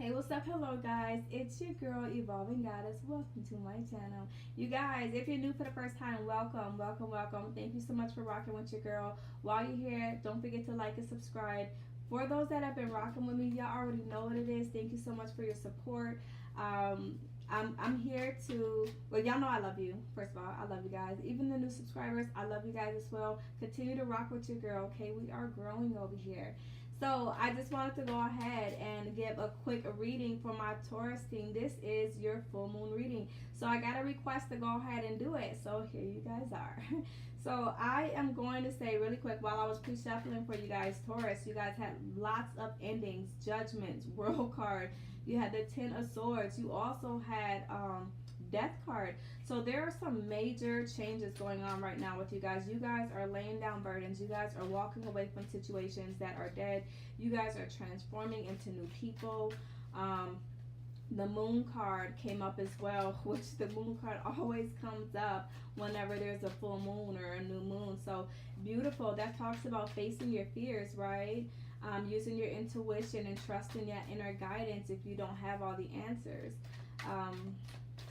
Hey, what's up? Hello, guys. It's your girl, Evolving Goddess. Welcome to my channel. You guys, if you're new for the first time, welcome, welcome, welcome. Thank you so much for rocking with your girl. While you're here, don't forget to like and subscribe. For those that have been rocking with me, y'all already know what it is. Thank you so much for your support. I'm here to, well, y'all know I love you. First of all, I love you guys. Even the new subscribers, I love you guys as well. Continue to rock with your girl, okay? We are growing over here. So I just wanted to go ahead and give a quick reading for my Taurus team. This is your full moon reading. So I got a request to go ahead and do it. So here you guys are. So I am going to say really quick, while I was pre-shuffling for you guys, Taurus, you guys had lots of endings, judgments, world card. You had the Ten of Swords. You also had Death card. So there are some major changes going on right now with you guys. You guys are laying down burdens. You guys are walking away from situations that are dead. You guys are transforming into new people. The moon card came up as well, which the moon card always comes up whenever there's a full moon or a new moon. So beautiful. That talks about facing your fears, right? Using your intuition and trusting that inner guidance if you don't have all the answers.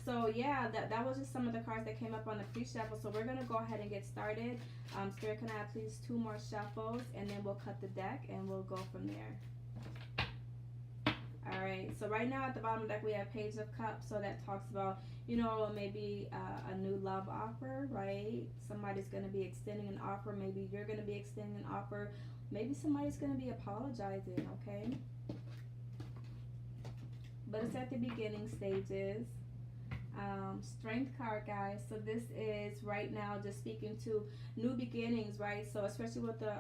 So yeah, that was just some of the cards that came up on the pre-shuffle. So we're going to go ahead and get started. Spirit, can I have please 2 more shuffles, and then we'll cut the deck and we'll go from there. Alright, so right now at the bottom of the deck we have Page of Cups. So that talks about, you know, maybe a new love offer, right? Somebody's going to be extending an offer. Maybe you're going to be extending an offer. Maybe somebody's going to be apologizing, okay? But it's at the beginning stages. Strength card, guys. So this is right now just speaking to new beginnings, right? So especially with the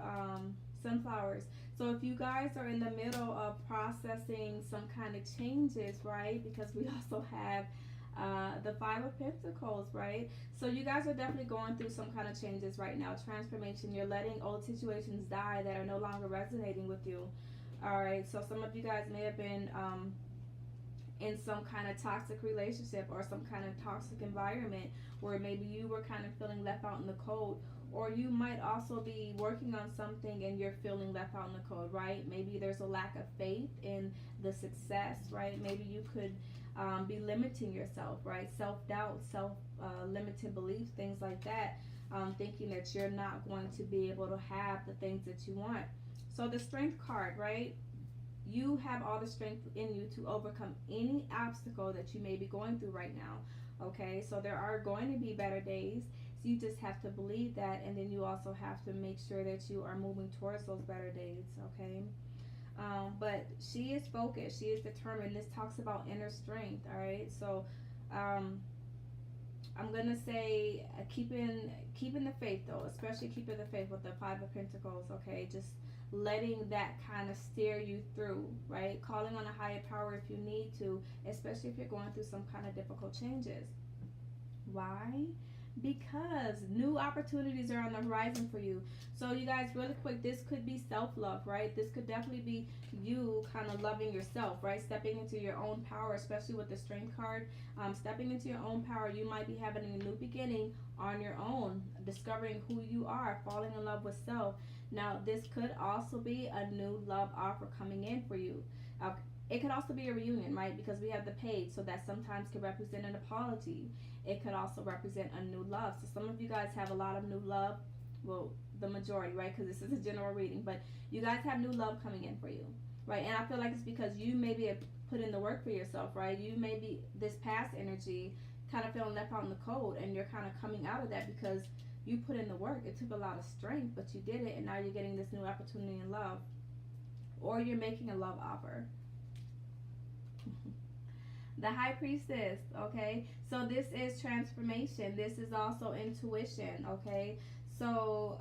sunflowers. So if you guys are in the middle of processing some kind of changes, right? Because we also have the Five of Pentacles, right? So you guys are definitely going through some kind of changes right now. Transformation. You're letting old situations die that are no longer resonating with you. All right. So some of you guys may have been in some kind of toxic relationship or some kind of toxic environment where maybe you were kind of feeling left out in the cold, or you might also be working on something and you're feeling left out in the cold, right? Maybe there's a lack of faith in the success, right? Maybe you could be limiting yourself, right? Self-doubt, self-limited beliefs, things like that, thinking that you're not going to be able to have the things that you want. So the Strength card, right? You have all the strength in you to overcome any obstacle that you may be going through right now. Okay, so there are going to be better days. So you just have to believe that, and then you also have to make sure that you are moving towards those better days. Okay, but she is focused. She is determined. This talks about inner strength. All right, so I'm gonna say keeping the faith though, especially keeping the faith with the Five of Pentacles. Okay, just letting that kind of steer you through, right? Calling on a higher power if you need to, especially if you're going through some kind of difficult changes. Why? Because new opportunities are on the horizon for you. So you guys, really quick, this could be self-love, right? This could definitely be you kind of loving yourself, right? Stepping into your own power, especially with the Strength card. Stepping into your own power. You might be having a new beginning on your own, discovering who you are, falling in love with self. Now, this could also be a new love offer coming in for you. It could also be a reunion, right? Because we have the Page, so that sometimes could represent an apology. It could also represent a new love. So some of you guys have a lot of new love. Well, the majority, right? Because this is a general reading. But you guys have new love coming in for you, right? And I feel like it's because you maybe have put in the work for yourself, right? You may be this past energy kind of feeling left out in the cold, and you're kind of coming out of that because you put in the work. It took a lot of strength, but you did it, and now you're getting this new opportunity in love. Or you're making a love offer. The High Priestess, okay? So this is transformation. This is also intuition, okay? So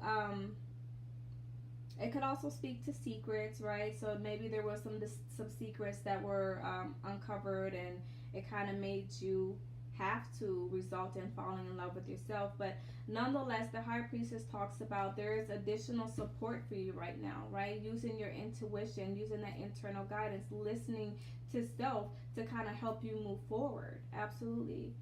it could also speak to secrets, right? So maybe there was some secrets that were uncovered, and it kind of made you have to result in falling in love with yourself. But nonetheless, the High Priestess talks about there is additional support for you right now, right? Using your intuition, using that internal guidance, listening to self to kind of help you move forward. Absolutely.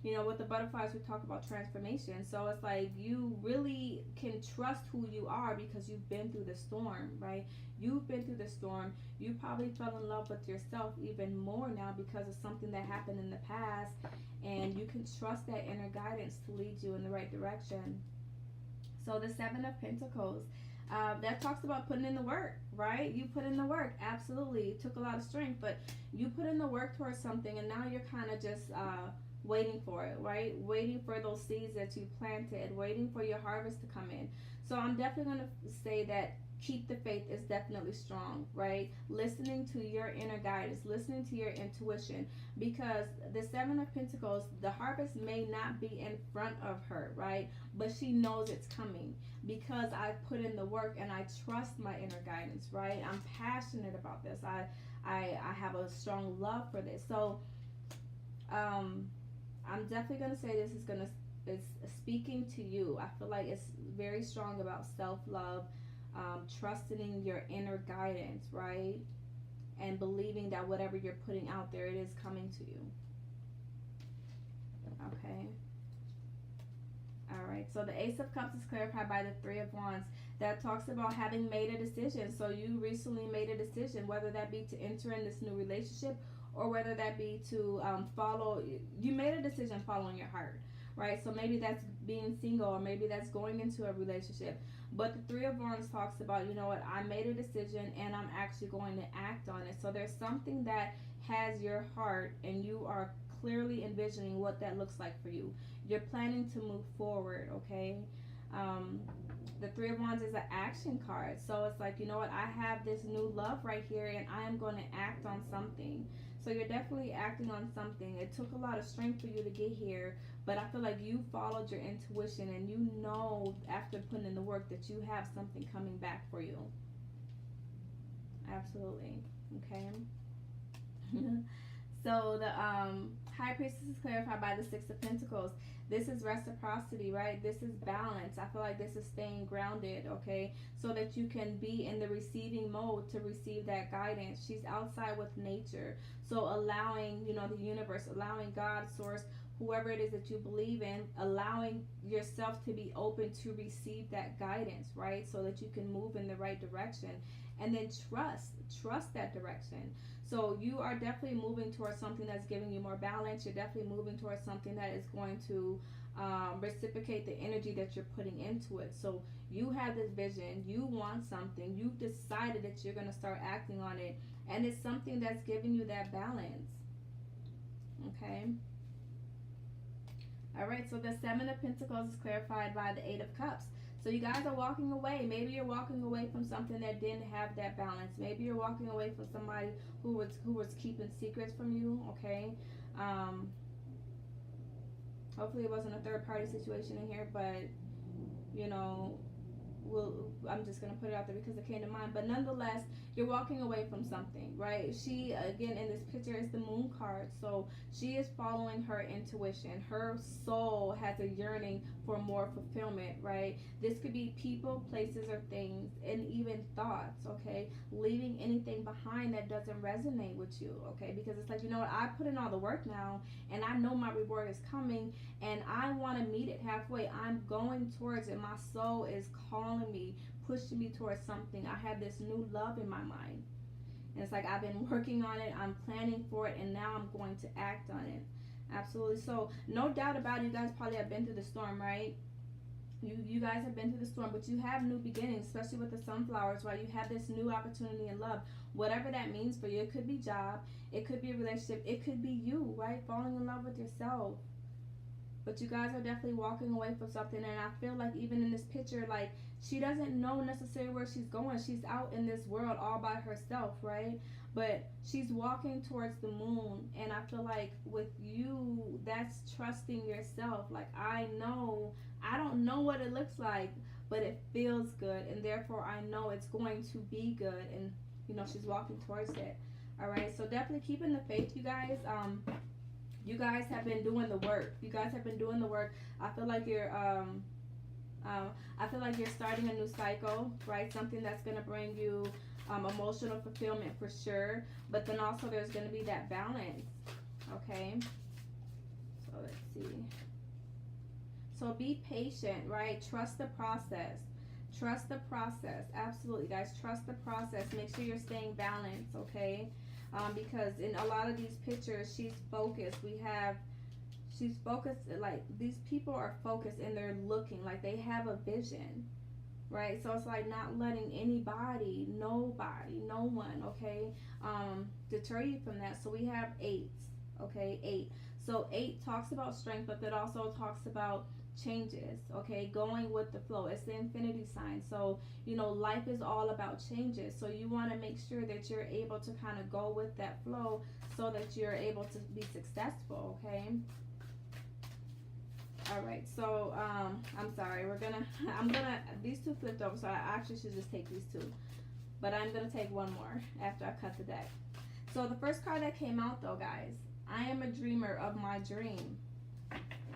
You know, with the butterflies, we talk about transformation. So it's like you really can trust who you are because you've been through the storm, right? You've been through the storm. You probably fell in love with yourself even more now because of something that happened in the past. And you can trust that inner guidance to lead you in the right direction. So the Seven of Pentacles, that talks about putting in the work, right? You put in the work, absolutely. It took a lot of strength, but you put in the work towards something, and now you're kind of just waiting for it, right? Waiting for those seeds that you planted, waiting for your harvest to come in. So I'm definitely going to say that keep the faith is definitely strong, right? Listening to your inner guidance, listening to your intuition, because the Seven of Pentacles, the harvest may not be in front of her, right? But she knows it's coming because I put in the work and I trust my inner guidance, right? I'm passionate about this. I have a strong love for this. So I'm definitely going to say this is it's speaking to you. I feel like it's very strong about self-love, trusting in your inner guidance, right? And believing that whatever you're putting out there, it is coming to you. Okay. All right. So the Ace of Cups is clarified by the Three of Wands. That talks about having made a decision. So you recently made a decision, whether that be to enter in this new relationship or whether that be to follow. You made a decision following your heart, right? So maybe that's being single, or maybe that's going into a relationship. But the Three of Wands talks about, you know what, I made a decision and I'm actually going to act on it. So there's something that has your heart and you are clearly envisioning what that looks like for you. You're planning to move forward, okay? The Three of Wands is an action card. So it's like, you know what, I have this new love right here and I am going to act on something. So you're definitely acting on something. It took a lot of strength for you to get here, but I feel like you followed your intuition and you know after putting in the work that you have something coming back for you. Absolutely. Okay. So the High Priestess is clarified by the Six of Pentacles. This is reciprocity, right? This is balance. I feel like this is staying grounded, okay? So that you can be in the receiving mode to receive that guidance. She's outside with nature. So allowing, you know, the universe, allowing God, source, whoever it is that you believe in, allowing yourself to be open to receive that guidance, right? So that you can move in the right direction. And then trust that direction. So you are definitely moving towards something that's giving you more balance. You're definitely moving towards something that is going to reciprocate the energy that you're putting into it. So you have this vision, you want something, you've decided that you're going to start acting on it, and it's something that's giving you that balance. Okay. All right, so the Seven of Pentacles is clarified by the Eight of Cups. So you guys are walking away. Maybe you're walking away from something that didn't have that balance. Maybe you're walking away from somebody who was keeping secrets from you, okay? Hopefully it wasn't a third party situation in here, but you know, I'm just going to put it out there because it came to mind. But nonetheless, you're walking away from something, right? She, again, in this picture is the Moon card. So she is following her intuition. Her soul has a yearning for more fulfillment, right? This could be people, places, or things, and even thoughts, okay? Leaving anything behind that doesn't resonate with you, okay? Because it's like, you know what? I put in all the work now, and I know my reward is coming, and I want to meet it halfway. I'm going towards it. My soul is calling me, pushing me towards something. I have this new love in my mind. And it's like I've been working on it, I'm planning for it, and now I'm going to act on it. Absolutely. So no doubt about it, you guys probably have been through the storm, right? You guys have been through the storm, but you have new beginnings, especially with the sunflowers, right? You have this new opportunity in love. Whatever that means for you, it could be job, it could be a relationship, it could be you, right? Falling in love with yourself. But you guys are definitely walking away from something, and I feel like even in this picture, like, she doesn't know necessarily where she's going. She's out in this world all by herself, right? But she's walking towards the moon, and I feel like with you, that's trusting yourself. Like, I don't know what it looks like, but it feels good, and therefore I know it's going to be good, and, you know, she's walking towards it. All right, so definitely keeping the faith, you guys. You guys have been doing the work. You guys have been doing the work. I feel like you're starting a new cycle, right? Something that's going to bring you emotional fulfillment for sure. But then also there's going to be that balance, okay? So let's see. So be patient, right? Trust the process. Trust the process. Absolutely, guys. Trust the process. Make sure you're staying balanced, okay? Because in a lot of these pictures, she's focused. She's focused, like these people are focused and they're looking like they have a vision, right? So it's like not letting anybody, nobody, no one, okay, deter you from that. So we have 8, okay, 8. So 8 talks about strength, but that also talks about changes, okay, going with the flow. It's the infinity sign. So you know, life is all about changes, so you want to make sure that you're able to kind of go with that flow so that you're able to be successful, okay? All right, so I'm sorry, these 2 flipped over, so I actually should just take these 2, but I'm gonna take one more after I cut the deck. So the first card that came out though, guys, I am a dreamer of my dream.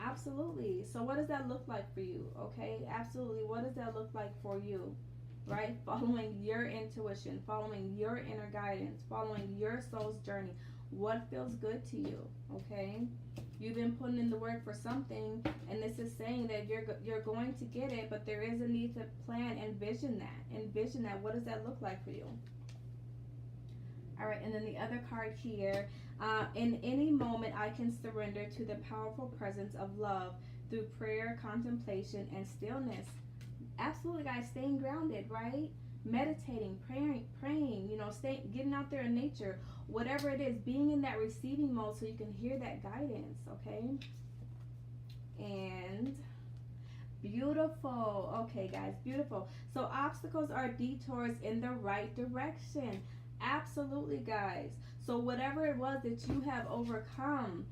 Absolutely. So what does that look like for you? Okay, absolutely. What does that look like for you? Right? Following your intuition, following your inner guidance, following your soul's journey. What feels good to you? Okay, you've been putting in the work for something, and this is saying that you're going to get it, but there is a need to plan and envision that. Envision that. What does that look like for you? All right, and then the other card here. In any moment, I can surrender to the powerful presence of love through prayer, contemplation, and stillness. Absolutely, guys, staying grounded, right? Meditating, praying, you know, getting out there in nature, whatever it is, being in that receiving mode so you can hear that guidance, okay? And beautiful. Okay, guys, beautiful. So obstacles are detours in the right direction. Absolutely, guys. So whatever it was that you have overcome,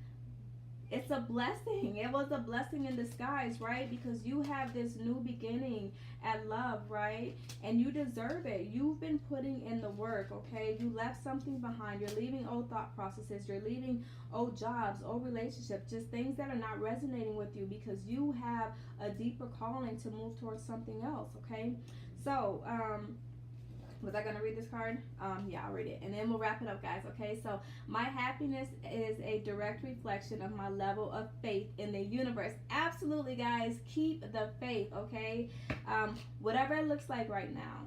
it's a blessing. It was a blessing in disguise, right? Because you have this new beginning at love, right? And you deserve it. You've been putting in the work, okay? You left something behind. You're leaving old thought processes. You're leaving old jobs, old relationships, just things that are not resonating with you because you have a deeper calling to move towards something else, okay? So, was I going to read this card? Yeah, I'll read it. And then we'll wrap it up, guys, okay? So, my happiness is a direct reflection of my level of faith in the universe. Absolutely, guys. Keep the faith, okay? Whatever it looks like right now,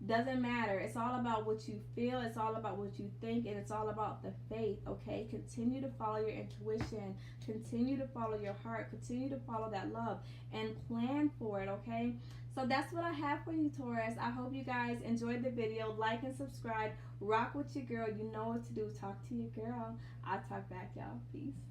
doesn't matter. It's all about what you feel. It's all about what you think. And it's all about the faith, okay? Continue to follow your intuition. Continue to follow your heart. Continue to follow that love. And plan for it, okay? So that's what I have for you, Taurus. I hope you guys enjoyed the video. Like and subscribe. Rock with your girl. You know what to do. Talk to your girl. I'll talk back, y'all. Peace.